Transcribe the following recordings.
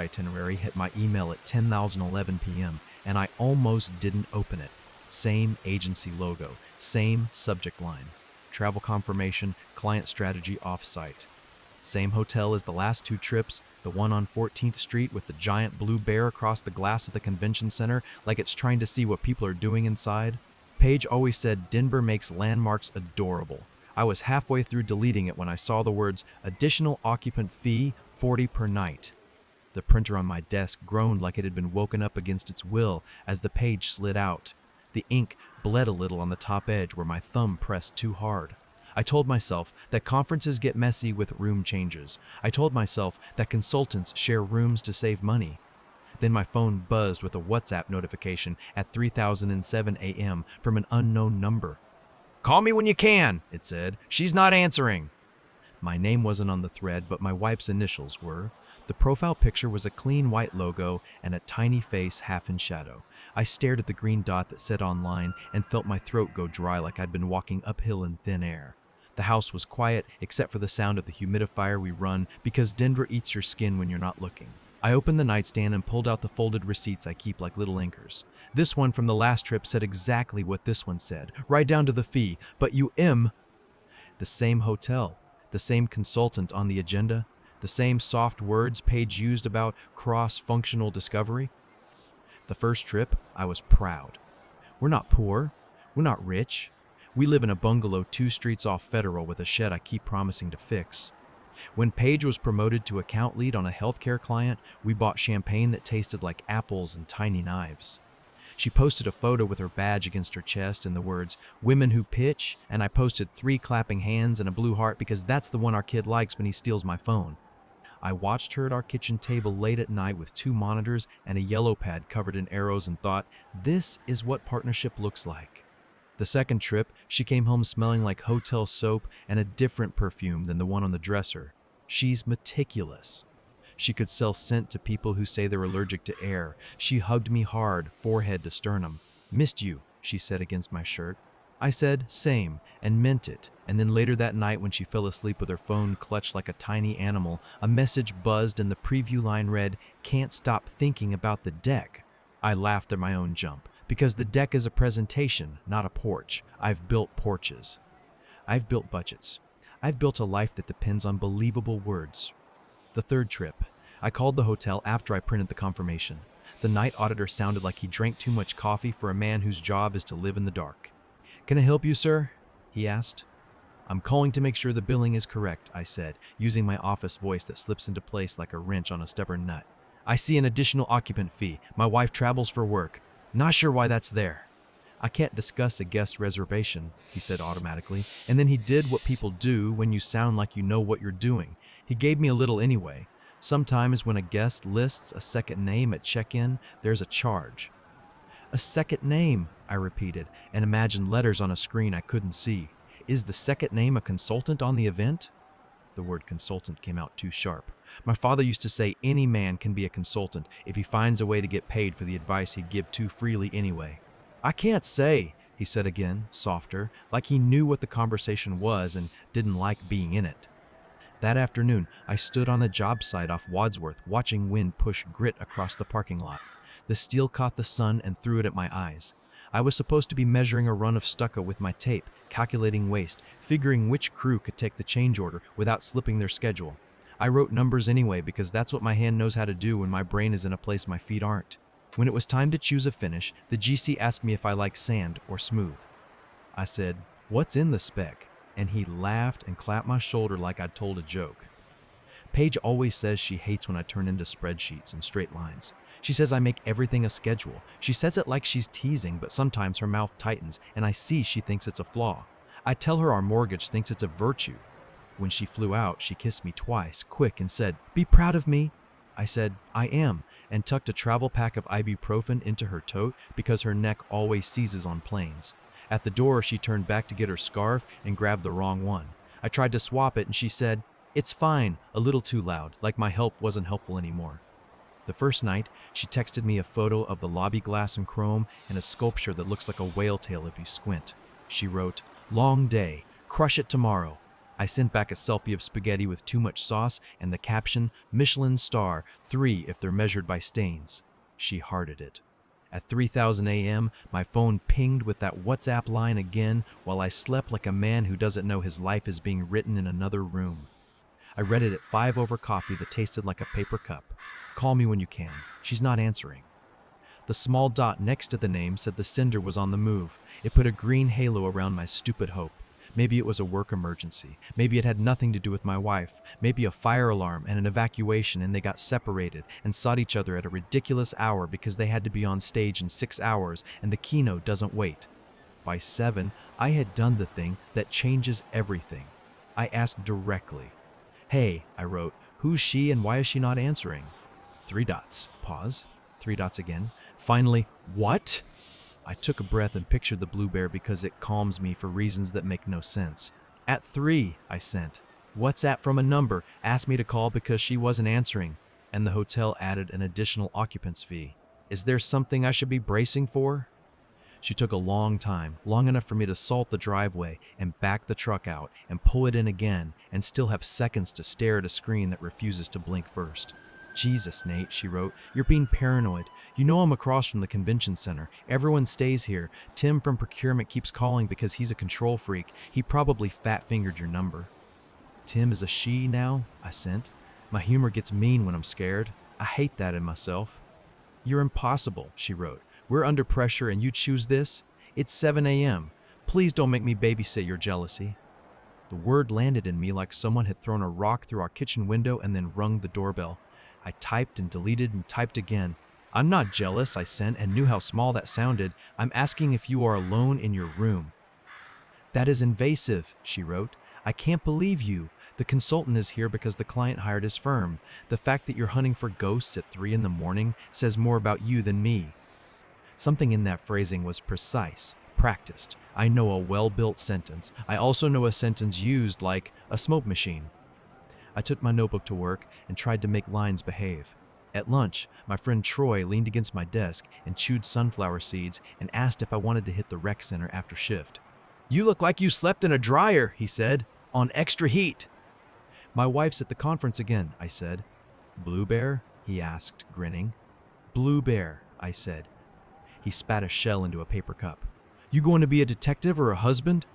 itinerary hit my email at 10:11 p.m., and I almost didn't open it. Same agency logo, same subject line. Travel confirmation, client strategy offsite. Same hotel as the last two trips, the one on 14th Street with the giant blue bear across the glass of the convention center like it's trying to see what people are doing inside. Paige always said Denver makes landmarks adorable. I was halfway through deleting it when I saw the words, "Additional occupant fee, 40 per night." The printer on my desk groaned like it had been woken up against its will as the page slid out. The ink bled a little on the top edge where my thumb pressed too hard. I told myself that conferences get messy with room changes. I told myself that consultants share rooms to save money. Then my phone buzzed with a WhatsApp notification at 3:07 a.m. from an unknown number. "Call me when you can," it said. "She's not answering." My name wasn't on the thread, but my wife's initials were. The profile picture was a clean white logo and a tiny face half in shadow. I stared at the green dot that said online and felt my throat go dry like I'd been walking uphill in thin air. The house was quiet except for the sound of the humidifier we run because Denver eats your skin when you're not looking. I opened the nightstand and pulled out the folded receipts I keep like little anchors. This one from the last trip said exactly what this one said, right down to the fee, but the same hotel, the same consultant on the agenda, the same soft words Paige used about cross-functional discovery. The first trip, I was proud. We're not poor. We're not rich. We live in a bungalow 2 streets off Federal with a shed I keep promising to fix. When Paige was promoted to account lead on a healthcare client, we bought champagne that tasted like apples and tiny knives. She posted a photo with her badge against her chest and the words, "Women who pitch," and I posted 3 clapping hands and a blue heart because that's the one our kid likes when he steals my phone. I watched her at our kitchen table late at night with 2 monitors and a yellow pad covered in arrows and thought, this is what partnership looks like. The second trip, she came home smelling like hotel soap and a different perfume than the one on the dresser. She's meticulous. She could sell scent to people who say they're allergic to air. She hugged me hard, forehead to sternum. "Missed you," she said against my shirt. I said, "Same," and meant it. And then later that night when she fell asleep with her phone clutched like a tiny animal, a message buzzed and the preview line read, "Can't stop thinking about the deck." I laughed at my own jump, because the deck is a presentation, not a porch. I've built porches. I've built budgets. I've built a life that depends on believable words. The third trip, I called the hotel after I printed the confirmation. The night auditor sounded like he drank too much coffee for a man whose job is to live in the dark. "Can I help you, sir?" he asked. "I'm calling to make sure the billing is correct," I said, using my office voice that slips into place like a wrench on a stubborn nut. "I see an additional occupant fee. My wife travels for work. Not sure why that's there." "I can't discuss a guest reservation," he said automatically, and then he did what people do when you sound like you know what you're doing. He gave me a little anyway. Sometimes when a guest lists a second name at check-in, there's a charge. "A second name," I repeated, and imagined letters on a screen I couldn't see. "Is the second name a consultant on the event?" The word consultant came out too sharp. My father used to say any man can be a consultant if he finds a way to get paid for the advice he'd give too freely anyway. "I can't say," he said again, softer, like he knew what the conversation was and didn't like being in it. That afternoon, I stood on the job site off Wadsworth watching wind push grit across the parking lot. The steel caught the sun and threw it at my eyes. I was supposed to be measuring a run of stucco with my tape, calculating waste, figuring which crew could take the change order without slipping their schedule. I wrote numbers anyway because that's what my hand knows how to do when my brain is in a place my feet aren't. When it was time to choose a finish, the GC asked me if I like sand or smooth. I said, "What's in the spec?" And he laughed and clapped my shoulder like I'd told a joke. Paige always says she hates when I turn into spreadsheets and straight lines. She says I make everything a schedule. She says it like she's teasing, but sometimes her mouth tightens and I see she thinks it's a flaw. I tell her our mortgage thinks it's a virtue. When she flew out, she kissed me twice, quick, and said, "Be proud of me." I said, "I am," and tucked a travel pack of ibuprofen into her tote because her neck always seizes on planes. At the door, she turned back to get her scarf and grabbed the wrong one. I tried to swap it and she said, "It's fine," a little too loud, like my help wasn't helpful anymore. The first night, she texted me a photo of the lobby glass in chrome and a sculpture that looks like a whale tail if you squint. She wrote, "Long day, crush it tomorrow." I sent back a selfie of spaghetti with too much sauce and the caption, Michelin star, 3 if they're measured by stains. She hearted it. At 3,000 a.m., my phone pinged with that WhatsApp line again while I slept like a man who doesn't know his life is being written in another room. I read it at 5 over coffee that tasted like a paper cup. Call me when you can. She's not answering. The small dot next to the name said the sender was on the move. It put a green halo around my stupid hope. Maybe it was a work emergency. Maybe it had nothing to do with my wife. Maybe a fire alarm and an evacuation and they got separated and sought each other at a ridiculous hour because they had to be on stage in 6 hours and the keynote doesn't wait. By 7, I had done the thing that changes everything. I asked directly. Hey, I wrote, who's she and why is she not answering? 3 dots. Pause. 3 dots again. Finally, what? I took a breath and pictured the blue bear because it calms me for reasons that make no sense. At 3, I sent. WhatsApp from a number, asked me to call because she wasn't answering, and the hotel added an additional occupant's fee. Is there something I should be bracing for? She took a long time, long enough for me to salt the driveway and back the truck out and pull it in again and still have seconds to stare at a screen that refuses to blink first. Jesus, Nate, she wrote, you're being paranoid. You know I'm across from the convention center. Everyone stays here. Tim from procurement keeps calling because he's a control freak. He probably fat-fingered your number. Tim is a she now? I sent. My humor gets mean when I'm scared. I hate that in myself. You're impossible, she wrote. We're under pressure and you choose this? It's 7 a.m. Please don't make me babysit your jealousy. The word landed in me like someone had thrown a rock through our kitchen window and then rung the doorbell. I typed and deleted and typed again. I'm not jealous, I sent, and knew how small that sounded. I'm asking if you are alone in your room. That is invasive, she wrote. I can't believe you. The consultant is here because the client hired his firm. The fact that you're hunting for ghosts at 3 in the morning says more about you than me. Something in that phrasing was precise, practiced. I know a well-built sentence. I also know a sentence used like a smoke machine. I took my notebook to work and tried to make lines behave. At lunch, my friend Troy leaned against my desk and chewed sunflower seeds and asked if I wanted to hit the rec center after shift. You look like you slept in a dryer, he said, on extra heat. My wife's at the conference again, I said. Blue bear? He asked, grinning. Blue bear, I said. He spat a shell into a paper cup. You going to be a detective or a husband?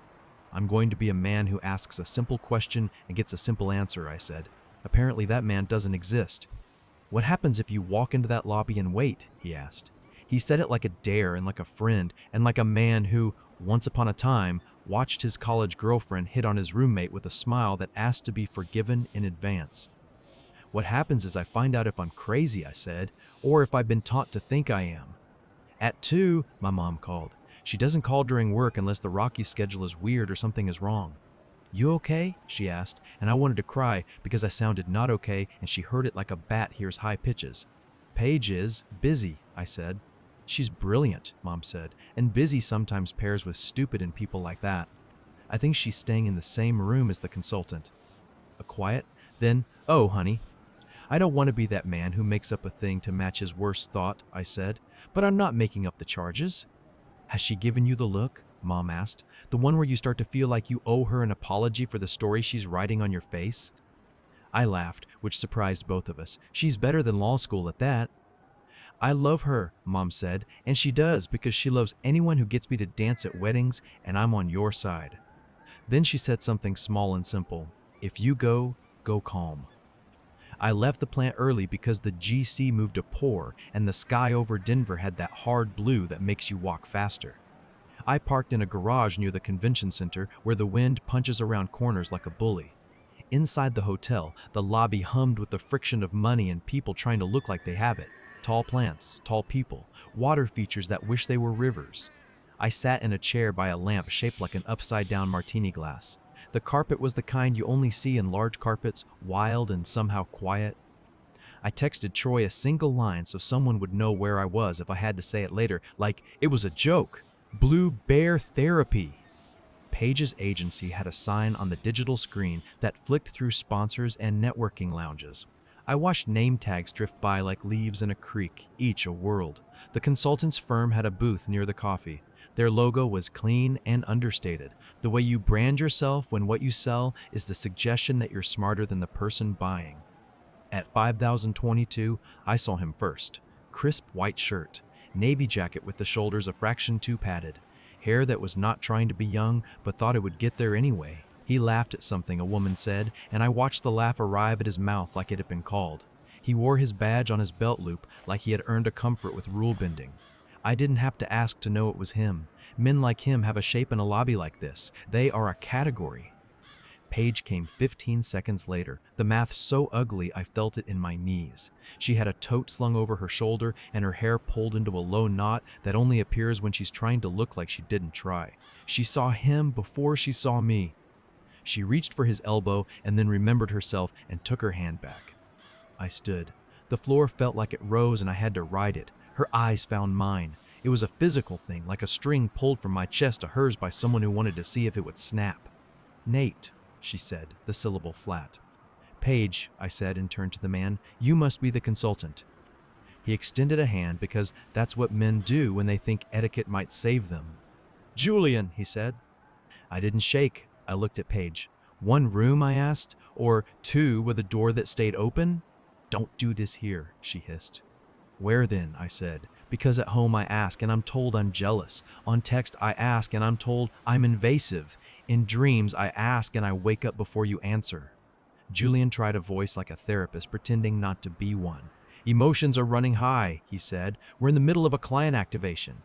I'm going to be a man who asks a simple question and gets a simple answer, I said. Apparently that man doesn't exist. What happens if you walk into that lobby and wait? He asked. He said it like a dare and like a friend and like a man who, once upon a time, watched his college girlfriend hit on his roommate with a smile that asked to be forgiven in advance. What happens is I find out if I'm crazy, I said, or if I've been taught to think I am. At 2, my mom called. She doesn't call during work unless the Rocky schedule is weird or something is wrong. You okay? She asked, and I wanted to cry because I sounded not okay and she heard it like a bat hears high pitches. Paige is busy, I said. She's brilliant, Mom said, and busy sometimes pairs with stupid in people like that. I think she's staying in the same room as the consultant. A quiet, then, oh, honey. I don't want to be that man who makes up a thing to match his worst thought, I said, but I'm not making up the charges. Has she given you the look? Mom asked. The one where you start to feel like you owe her an apology for the story she's writing on your face? I laughed, which surprised both of us. She's better than law school at that. I love her, Mom said, and she does because she loves anyone who gets me to dance at weddings, and I'm on your side. Then she said something small and simple. If you go, go calm. I left the plant early because the GC moved to pour and the sky over Denver had that hard blue that makes you walk faster. I parked in a garage near the convention center where the wind punches around corners like a bully. Inside the hotel, the lobby hummed with the friction of money and people trying to look like they have it. Tall plants, tall people, water features that wish they were rivers. I sat in a chair by a lamp shaped like an upside-down martini glass. The carpet was the kind you only see in large carpets, wild and somehow quiet. I texted Troy a single line so someone would know where I was if I had to say it later, like it was a joke. Blue Bear Therapy. Paige's agency had a sign on the digital screen that flicked through sponsors and networking lounges. I watched name tags drift by like leaves in a creek, each a world. The consultant's firm had a booth near the coffee. Their logo was clean and understated. The way you brand yourself when what you sell is the suggestion that you're smarter than the person buying. At 5022, I saw him first. Crisp white shirt, navy jacket with the shoulders a fraction too padded, hair that was not trying to be young but thought it would get there anyway. He laughed at something a woman said, and I watched the laugh arrive at his mouth like it had been called. He wore his badge on his belt loop like he had earned a comfort with rule bending. I didn't have to ask to know it was him. Men like him have a shape in a lobby like this. They are a category. Paige came 15 seconds later, the math so ugly I felt it in my knees. She had a tote slung over her shoulder and her hair pulled into a low knot that only appears when she's trying to look like she didn't try. She saw him before she saw me. She reached for his elbow and then remembered herself and took her hand back. I stood. The floor felt like it rose and I had to ride it. Her eyes found mine. It was a physical thing, like a string pulled from my chest to hers by someone who wanted to see if it would snap. "Nate," she said, the syllable flat. "Paige," I said and turned to the man, "you must be the consultant." He extended a hand because that's what men do when they think etiquette might save them. "Julian," he said. I didn't shake. I looked at Paige. "One room?" I asked. "Or two with a door that stayed open?" "Don't do this here," she hissed. "Where then?" I said. "Because at home I ask and I'm told I'm jealous. On text I ask and I'm told I'm invasive. In dreams I ask and I wake up before you answer." Julian tried a voice like a therapist, pretending not to be one. "Emotions are running high," he said. "We're in the middle of a client activation."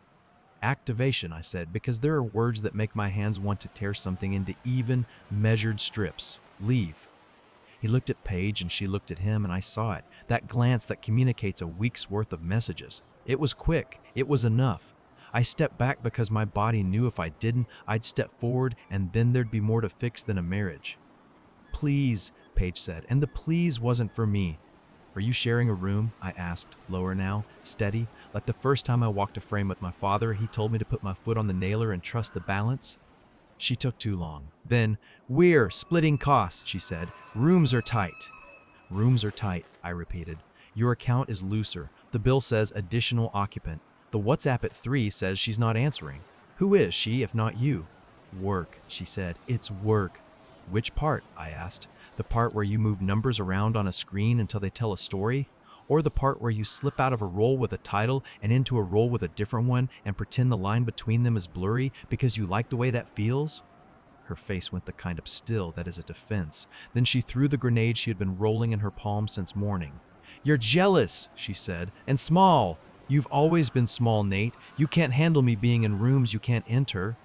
"Activation," I said, because there are words that make my hands want to tear something into even, measured strips. "Leave." He looked at Paige and she looked at him, and I saw it. That glance that communicates a week's worth of messages. It was quick. It was enough. I stepped back because my body knew if I didn't, I'd step forward and then there'd be more to fix than a marriage. "Please," Paige said, and the please wasn't for me. "Are you sharing a room?" I asked, lower now, steady, like the first time I walked a frame with my father. He told me to put my foot on the nailer and trust the balance. She took too long. Then, "We're splitting costs," she said. "Rooms are tight." "Rooms are tight," I repeated. "Your account is looser. The bill says additional occupant. The WhatsApp at 3 says she's not answering. Who is she if not you?" "Work," she said. "It's work." "Which part?" I asked. "The part where you move numbers around on a screen until they tell a story? Or the part where you slip out of a role with a title and into a role with a different one and pretend the line between them is blurry because you like the way that feels?" Her face went the kind of still that is a defense. Then she threw the grenade she had been rolling in her palm since morning. "You're jealous," she said, "and small. You've always been small, Nate. You can't handle me being in rooms you can't enter."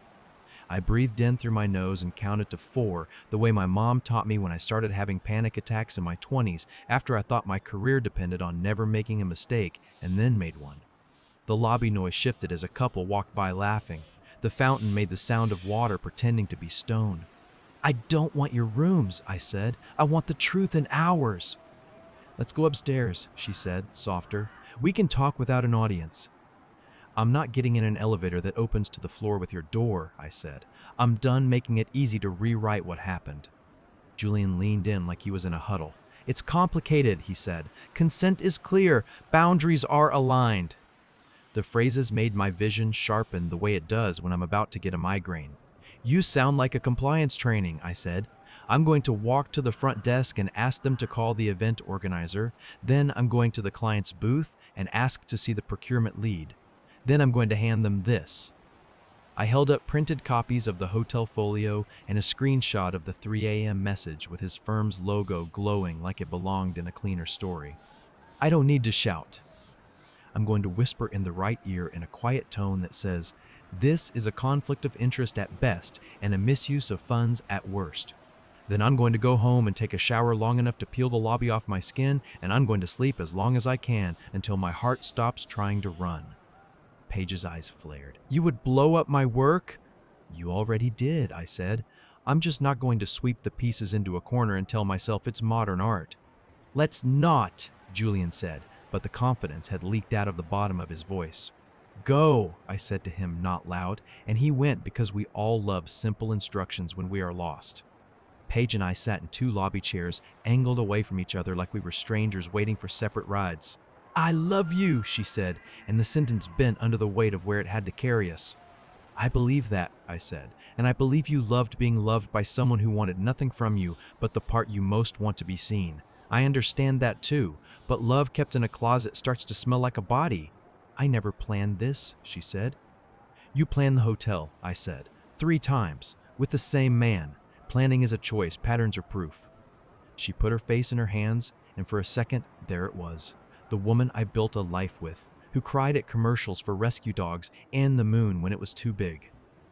I breathed in through my nose and counted to 4, the way my mom taught me when I started having panic attacks in my 20s after I thought my career depended on never making a mistake and then made one. The lobby noise shifted as a couple walked by laughing. The fountain made the sound of water pretending to be stone. "I don't want your rooms," I said. "I want the truth in ours." "Let's go upstairs," she said, softer. "We can talk without an audience." "I'm not getting in an elevator that opens to the floor with your door," I said. "I'm done making it easy to rewrite what happened." Julian leaned in like he was in a huddle. "It's complicated," he said. "Consent is clear. Boundaries are aligned." The phrases made my vision sharpen the way it does when I'm about to get a migraine. "You sound like a compliance training," I said. "I'm going to walk to the front desk and ask them to call the event organizer. Then I'm going to the client's booth and ask to see the procurement lead. Then I'm going to hand them this." I held up printed copies of the hotel folio and a screenshot of the 3 a.m. message with his firm's logo glowing like it belonged in a cleaner story. "I don't need to shout. I'm going to whisper in the right ear in a quiet tone that says, 'This is a conflict of interest at best and a misuse of funds at worst.' Then I'm going to go home and take a shower long enough to peel the lobby off my skin, and I'm going to sleep as long as I can until my heart stops trying to run." Paige's eyes flared. "You would blow up my work?" "You already did," I said. "I'm just not going to sweep the pieces into a corner and tell myself it's modern art." "Let's not," Julian said, but the confidence had leaked out of the bottom of his voice. "Go," I said to him, not loud, and he went because we all love simple instructions when we are lost. Paige and I sat in 2 lobby chairs, angled away from each other like we were strangers waiting for separate rides. "I love you," she said, and the sentence bent under the weight of where it had to carry us. I believe that, I said, and I believe you loved being loved by someone who wanted nothing from you but the part you most want to be seen. I understand that too, but love kept in a closet starts to smell like a body. I never planned this, she said. You planned the hotel, I said, 3 times, with the same man. Planning is a choice, patterns are proof. She put her face in her hands, and for a second, there it was. The woman I built a life with, who cried at commercials for rescue dogs and the moon when it was too big.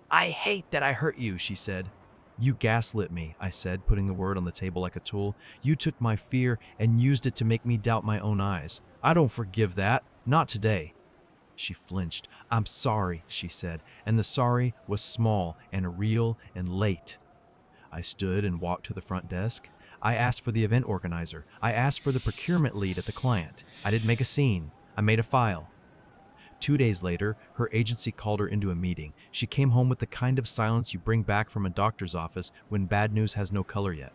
I hate that I hurt you, she said. You gaslit me, I said, putting the word on the table like a tool. You took my fear and used it to make me doubt my own eyes. I don't forgive that. Not today. She flinched. I'm sorry, she said, and the sorry was small and real and late. I stood and walked to the front desk. I asked for the event organizer. I asked for the procurement lead at the client. I didn't make a scene. I made a file. 2 days later, her agency called her into a meeting. She came home with the kind of silence you bring back from a doctor's office when bad news has no color yet.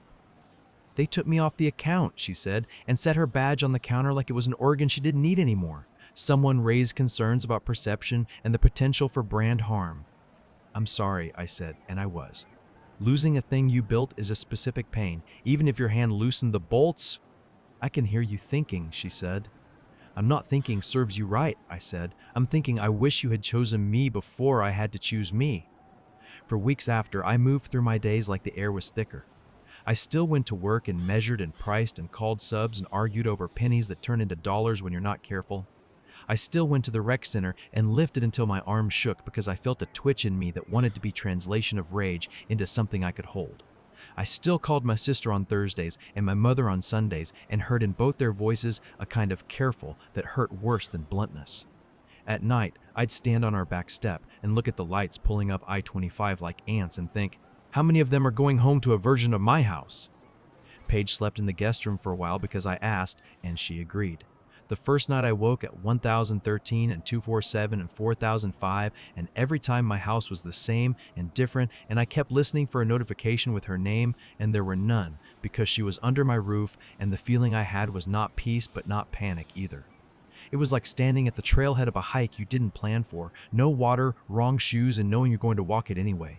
They took me off the account, she said, and set her badge on the counter like it was an organ she didn't need anymore. Someone raised concerns about perception and the potential for brand harm. I'm sorry, I said, and I was. Losing a thing you built is a specific pain, even if your hand loosened the bolts. I can hear you thinking, she said. I'm not thinking serves you right, I said. I'm thinking I wish you had chosen me before I had to choose me. For weeks after, I moved through my days like the air was thicker. I still went to work and measured and priced and called subs and argued over pennies that turn into dollars when you're not careful. I still went to the rec center and lifted until my arms shook because I felt a twitch in me that wanted to be translation of rage into something I could hold. I still called my sister on Thursdays and my mother on Sundays and heard in both their voices a kind of careful that hurt worse than bluntness. At night, I'd stand on our back step and look at the lights pulling up I-25 like ants and think, how many of them are going home to a version of my house? Paige slept in the guest room for a while because I asked, and she agreed. The first night I woke at 1013 and 247 and 4005, and every time my house was the same and different, and I kept listening for a notification with her name, and there were none because she was under my roof, and the feeling I had was not peace but not panic either. It was like standing at the trailhead of a hike you didn't plan for, no water, wrong shoes, and knowing you're going to walk it anyway.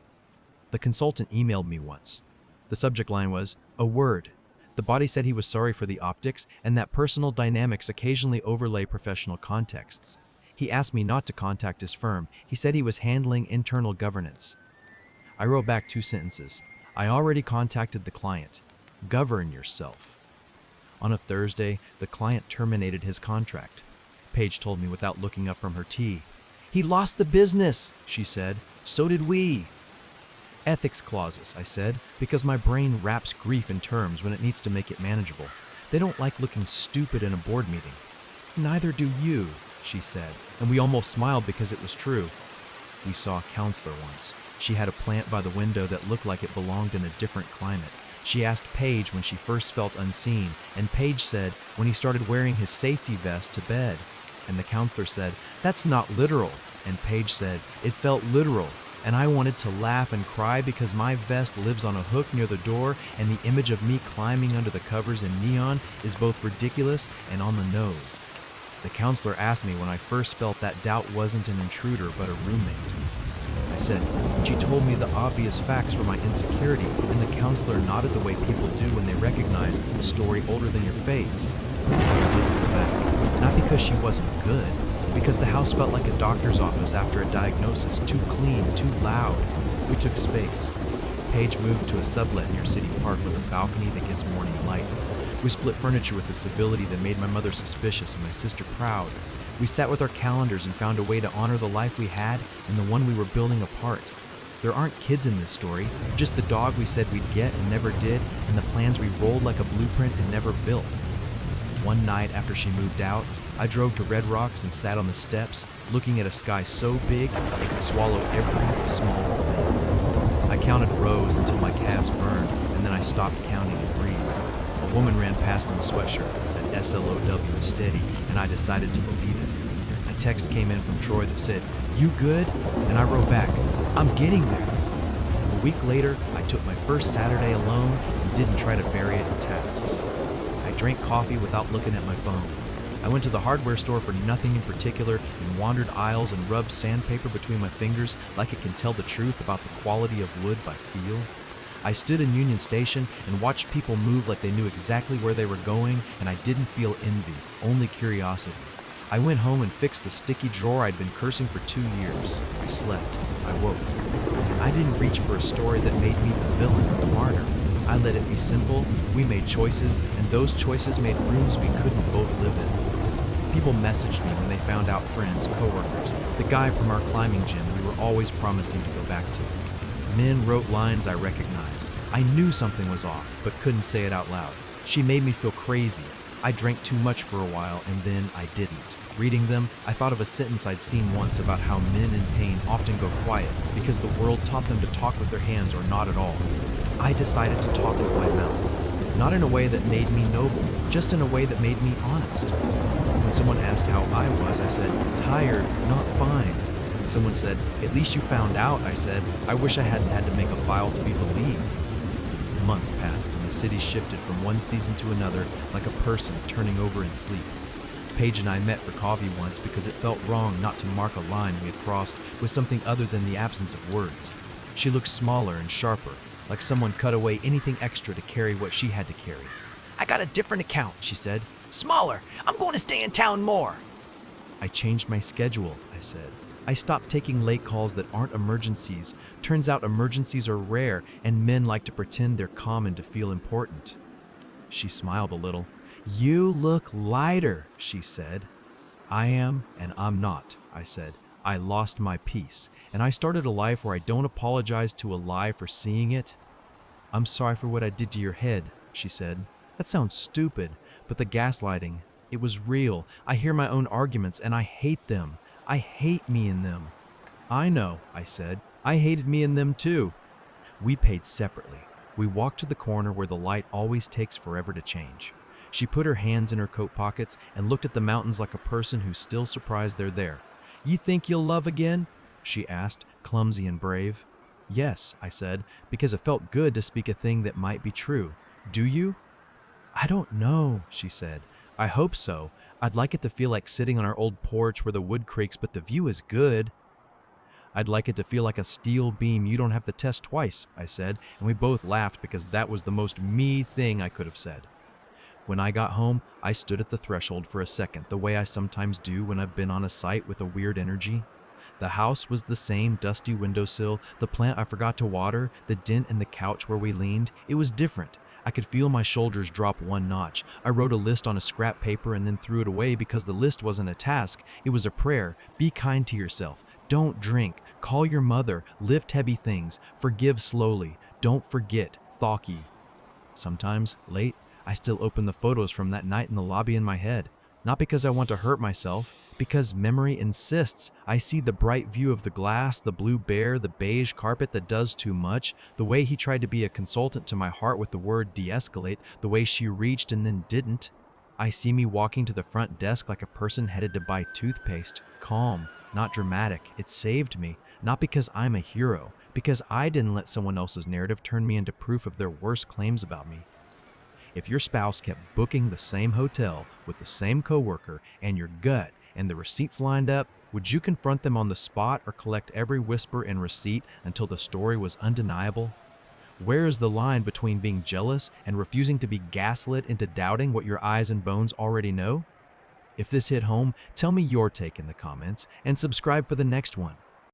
The consultant emailed me once. The subject line was, a word. The body said he was sorry for the optics and that personal dynamics occasionally overlay professional contexts. He asked me not to contact his firm. He said he was handling internal governance. I wrote back 2 sentences. I already contacted the client. Govern yourself. On a Thursday, the client terminated his contract. Paige told me without looking up from her tea. He lost the business, she said. So did we. Ethics clauses, I said, because my brain wraps grief in terms when it needs to make it manageable. They don't like looking stupid in a board meeting. Neither do you, she said, and we almost smiled because it was true. We saw a counselor once. She had a plant by the window that looked like it belonged in a different climate. She asked Paige when she first felt unseen, and Paige said when he started wearing his safety vest to bed. And the counselor said, that's not literal. And Paige said, it felt literal. And I wanted to laugh and cry because my vest lives on a hook near the door, and the image of me climbing under the covers in neon is both ridiculous and on the nose. The counselor asked me when I first felt that doubt wasn't an intruder but a roommate. I said, and she told me the obvious facts for my insecurity, and the counselor nodded the way people do when they recognize a story older than your face. I didn't go back, not because she wasn't good, because the house felt like a doctor's office after a diagnosis, too clean, too loud. We took space. Paige moved to a sublet near City Park with a balcony that gets morning light. We split furniture with a civility that made my mother suspicious and my sister proud. We sat with our calendars and found a way to honor the life we had and the one we were building apart. There aren't kids in this story, just the dog we said we'd get and never did, and the plans we rolled like a blueprint and never built. One night after she moved out, I drove to Red Rocks and sat on the steps, looking at a sky so big it could swallow every small thing. I counted rows until my calves burned, and then I stopped counting and breathed. A woman ran past in a sweatshirt that said SLOW steady, and I decided to believe it. A text came in from Troy that said, you good? And I wrote back, I'm getting there. A week later, I took my first Saturday alone and didn't try to bury it in tasks. I drank coffee without looking at my phone. I went to the hardware store for nothing in particular and wandered aisles and rubbed sandpaper between my fingers like it can tell the truth about the quality of wood by feel. I stood in Union Station and watched people move like they knew exactly where they were going, and I didn't feel envy, only curiosity. I went home and fixed the sticky drawer I'd been cursing for 2 years. I slept. I woke. I didn't reach for a story that made me the villain or the martyr. I let it be simple. We made choices, and those choices made rooms we couldn't both live in. People messaged me when they found out friends, coworkers, the guy from our climbing gym we were always promising to go back to. Men wrote lines I recognized. I knew something was off, but couldn't say it out loud. She made me feel crazy. I drank too much for a while, and then I didn't. Reading them, I thought of a sentence I'd seen once about how men in pain often go quiet because the world taught them to talk with their hands or not at all. I decided to talk with my mouth. Not in a way that made me noble, just in a way that made me honest. When someone asked how I was, I said, tired, not fine. Someone said, at least you found out, I said. I wish I hadn't had to make a vow to be believed. Months passed and the city shifted from one season to another like a person turning over in sleep. Paige and I met for coffee once because it felt wrong not to mark a line we had crossed with something other than the absence of words. She looked smaller and sharper, like someone cut away anything extra to carry what she had to carry. I got a different account, she said. Smaller. I'm going to stay in town more. I changed my schedule, I said. I stopped taking late calls that aren't emergencies. Turns out emergencies are rare, and men like to pretend they're common to feel important. She smiled a little. You look lighter, she said. I am, and I'm not, I said. I lost my peace, and I started a life where I don't apologize to a lie for seeing it. I'm sorry for what I did to your head, she said. That sounds stupid, but the gaslighting, it was real. I hear my own arguments, and I hate them. I hate me in them. I know, I said. I hated me in them too. We paid separately. We walked to the corner where the light always takes forever to change. She put her hands in her coat pockets and looked at the mountains like a person who's still surprised they're there. You think you'll love again? She asked, clumsy and brave. Yes, I said, because it felt good to speak a thing that might be true. Do you? I don't know, she said. I hope so. I'd like it to feel like sitting on our old porch where the wood creaks but the view is good. I'd like it to feel like a steel beam you don't have to test twice, I said, and we both laughed because that was the most me thing I could have said. When I got home, I stood at the threshold for a second, the way I sometimes do when I've been on a site with a weird energy. The house was the same dusty windowsill, the plant I forgot to water, the dent in the couch where we leaned. It was different. I could feel my shoulders drop one notch. I wrote a list on a scrap paper and then threw it away because the list wasn't a task. It was a prayer. Be kind to yourself. Don't drink. Call your mother. Lift heavy things. Forgive slowly. Don't forget. Thoughty. Sometimes, late, I still open the photos from that night in the lobby in my head. Not because I want to hurt myself, because memory insists. I see the bright view of the glass, the blue bear, the beige carpet that does too much, the way he tried to be a consultant to my heart with the word de-escalate, the way she reached and then didn't. I see me walking to the front desk like a person headed to buy toothpaste, calm, not dramatic. It saved me, not because I'm a hero, because I didn't let someone else's narrative turn me into proof of their worst claims about me. If your spouse kept booking the same hotel with the same coworker and your gut and the receipts lined up, would you confront them on the spot or collect every whisper and receipt until the story was undeniable? Where is the line between being jealous and refusing to be gaslit into doubting what your eyes and bones already know? If this hit home, tell me your take in the comments and subscribe for the next one.